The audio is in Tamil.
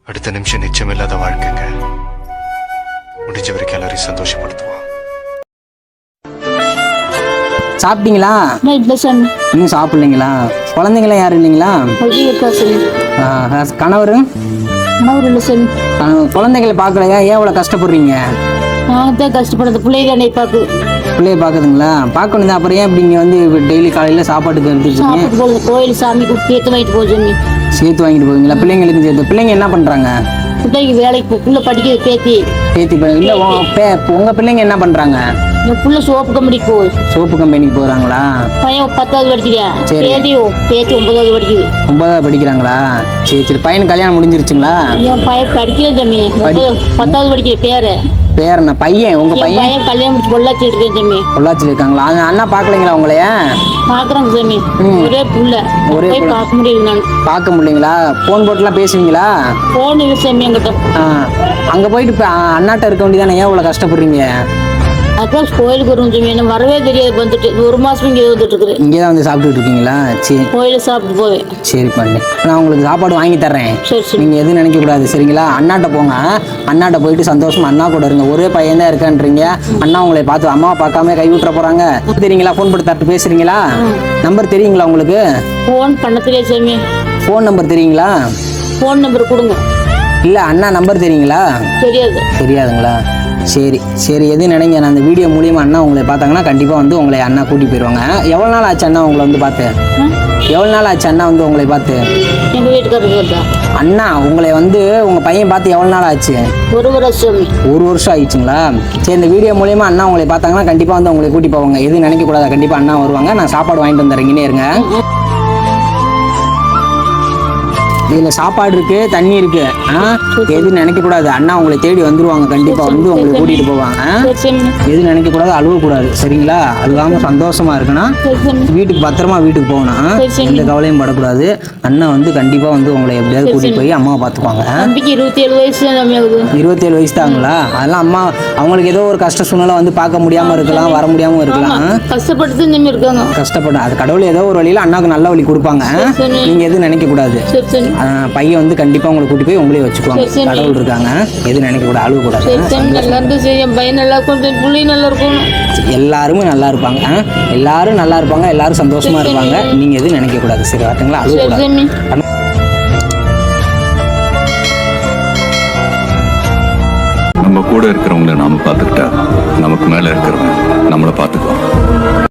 அடுத்த நிமிஷம் நிச்சயமில்லாத வாழ்க்கைங்க. முடிஞ்ச வரைக்கும் எல்லாரையும் சந்தோஷப்படுத்துவோம். சாப்பிட்டீங்களா? இன்னும் சாப்பிடலைங்களா? குழந்தைங்களாம் யாரும் இல்லைங்களா? கணவர் குழந்தைகளை பார்க்கலையா? ஏன் இவ்வளோ கஷ்டப்படுறீங்க? கஷ்டப்படுறது பிள்ளைய பார்க்குதுங்களா? பார்க்கணும் தான். அப்புறம் ஏன் இப்படி இங்கே வந்து டெய்லி காலையில் சாப்பாட்டுக்கு எடுத்துட்டு கோயில் சாமி சேர்த்து வாங்கிட்டு போச்சு. சேர்த்து வாங்கிட்டு போவீங்களா? பிள்ளைங்களுக்கு சேர்த்து. பிள்ளைங்க என்ன பண்ணுறாங்க? பிள்ளைக்கு வேலைக்கு புள்ள படிக்கிறது பேத்தி இல்லை உங்கள் பிள்ளைங்க என்ன பண்ணுறாங்க? புள்ள சோப்பு கம்பெனிக்கு போகுது. சோப்பு கம்பெனிக்கு போகிறாங்களா? பையன் 10வது படிக்கிறேன். பேத்தி 9வது படிக்குது. 9வது படிக்கிறாங்களா? சரி சரி. பையன் கல்யாணம் முடிஞ்சிருச்சுங்களா? என் பையன் படிக்கல தம்பி. 10வது படிக்கிற பேர் என்ன? பையன் உங்க பையன் கல்யாணம் முடிச்சு பொள்ளாச்சியில் இருக்கேன் தம்பி. பொள்ளாச்சியில் இருக்காங்களா? அண்ணா பார்க்கலைங்களா உங்களைய? பார்க்குறாங்க சாமி. ஒரே புள்ள பார்க்க முடியல. நான் பார்க்க முடியலைங்களா? ஃபோன் போட்டுலாம் பேசுவீங்களா? ஃபோன் இல்லை சாமி என்கிட்ட. அங்கே போயிட்டு இப்போ அண்ணாட்ட இருக்க வேண்டியதானே? ஏன் இவ்வளோ கஷ்டப்படுறீங்க? அதான் கோயிலுக்கு வரும் சாமி. எனக்கு வரவே தெரியாது. வந்துட்டு 1 மாசம் இங்கே வந்துட்டு இருக்குது. இங்கே தான் வந்து சாப்பிட்டுட்டு இருக்கீங்களா? சரி. கோயிலில் சாப்பிட்டு போவேன். சரி பண்ணு. நான் உங்களுக்கு சாப்பாடு வாங்கி தர்றேன். சரி சரி. நீங்கள் எதுவும் நினைக்கக்கூடாது சரிங்களா? அண்ணாட்ட போங்க. அண்ணாட்ட போயிட்டு சந்தோஷமா அண்ணா கூட இருங்க. ஒரே பையன் தான் இருக்கான்றீங்க. அண்ணா உங்களை பார்த்து அம்மாவை பார்க்காம கை விட்டுற போகிறாங்க. தெரியுங்களா? ஃபோன் போட்டு தட்டு பேசுறீங்களா? நம்பர் தெரியுங்களா உங்களுக்கு? ஃபோன் பண்ண தெரியாது சாமி. ஃபோன் நம்பர் தெரியுங்களா? ஃபோன் நம்பர் கொடுங்க. இல்லை அண்ணா நம்பர் தெரியுங்களா? தெரியாது. தெரியாதுங்களா? சரி சரி. எதுவும் நினைங்க. நான் அந்த வீடியோ மூலியமாக அண்ணா உங்களை பார்த்தாங்கன்னா கண்டிப்பாக வந்து உங்களை அண்ணா கூட்டிகிட்டு போயிடுவாங்க. எவ்வளோ நாள் ஆச்சு அண்ணா உங்களை வந்து பார்த்து? எவ்வளோ நாள் ஆச்சு அண்ணா வந்து உங்களை பார்த்து? எங்கள் வீட்டுக்காரருக்கு அண்ணா உங்களை வந்து உங்கள் பையன் பார்த்து எவ்வளோ நாள் ஆச்சு? 1 வருஷம். 1 வருஷம் ஆயிடுச்சுங்களா? சரி. இந்த வீடியோ மூலியமாக அண்ணா உங்களை பார்த்தாங்கன்னா கண்டிப்பாக வந்து உங்களை கூட்டி போவாங்க. எதுவும் நினைக்கக்கூடாது. கண்டிப்பாக அண்ணா வருவாங்க. நான் சாப்பாடு வாங்கிட்டு வந்துடுறேங்கன்னே இருங்க. இதில் சாப்பாடு இருக்கு, தண்ணி இருக்கு. எதுவும் நினைக்கக்கூடாது. அண்ணா உங்களை தேடி வந்துருவாங்க. கண்டிப்பாக வந்து உங்களை கூட்டிகிட்டு போவாங்க. எதுவும் நினைக்கக்கூடாது. அழுவக்கூடாது சரிங்களா? அழுகாமல் சந்தோஷமா இருக்கணும். வீட்டுக்கு பத்திரமா வீட்டுக்கு போகணும். எந்த கவலையும் படக்கூடாது. அண்ணா வந்து கண்டிப்பாக வந்து உங்களை எப்படியாவது கூட்டிகிட்டு போய் அம்மாவை பார்த்துக்குவாங்க. 27 வயசு. 27 வயசு தாங்களா? அதெல்லாம் அம்மா அவங்களுக்கு ஏதோ ஒரு கஷ்ட சூழ்நிலை வந்து பார்க்க முடியாமல் இருக்கலாம், வர முடியாமல் இருக்கலாம். கஷ்டப்பட்டு அது கடவுள் ஏதோ ஒரு வழியில் அண்ணாவுக்கு நல்ல வழி கொடுப்பாங்க. நீங்கள் எதுவும் நினைக்கக்கூடாது. பையன் வந்து கண்டிப்பா உங்களை கூட்டி போய் உங்களே வச்சுக்குவாங்க. கடவுள் இருக்காங்க. எதுவும் நினைக்க கூட அழுவ கூடாது. எல்லாருமே நல்லா இருப்பாங்க. எல்லாரும் நல்லா இருப்பாங்க. எல்லாரும் சந்தோஷமா இருப்பாங்க. நீங்க எதுவும் நினைக்க கூடாது. சரி வாட்டுங்களா? அழுவ கூடாது. நம்ம கூட இருக்கிறவங்கள நாம பார்த்துக்கிட்டா நமக்கு மேல இருக்கிறவங்க நம்மளை பார்த்துக்குவோம்.